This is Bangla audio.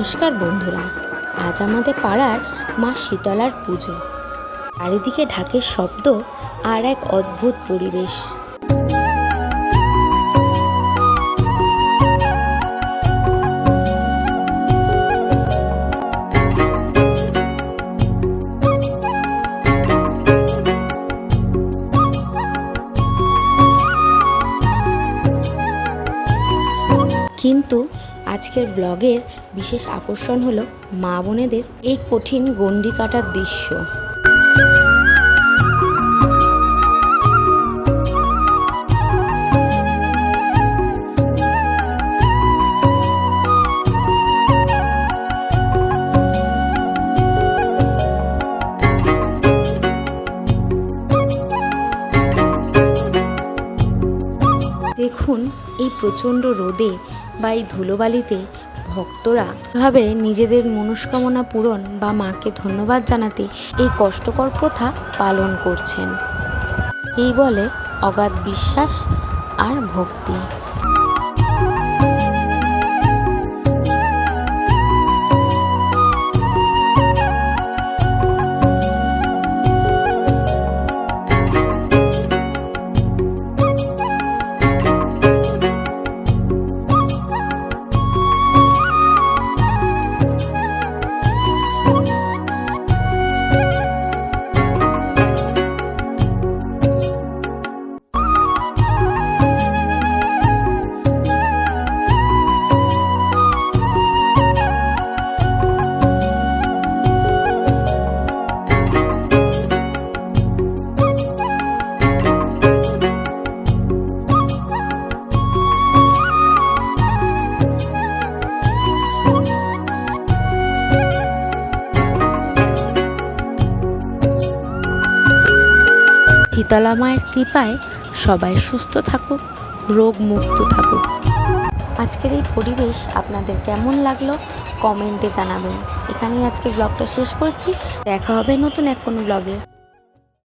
নমস্কার বন্ধুরা, আজ আমাদের পাড়ার মা শীতলার পুজো। চারিদিকে ঢাকের শব্দ আর এক অদ্ভুত পরিবেশ। কিন্তু আজকের ব্লগের বিশেষ আকর্ষণ হলো মা বোনেদের এই কঠিন গণ্ডি কাটার দৃশ্য। দেখুন, এই প্রচণ্ড রোদে বা এই ধুলোবালিতে ভক্তরা ভাবে নিজেদের মনস্কামনা পূরণ বা মাকে ধন্যবাদ জানাতে এই কষ্টকর প্রথা পালন করছেন। এই বলে অগাধ বিশ্বাস আর ভক্তি। শীতলা মায়ের কৃপায় সবাই সুস্থ থাকুক, রোগ মুক্ত থাকুক। আজকের এই পরিবেশ আপনাদের কেমন লাগলো কমেন্টে জানাবেন। এখানেই আজকে ব্লগটা শেষ করছি। দেখা হবে নতুন এক কোনো ব্লগে।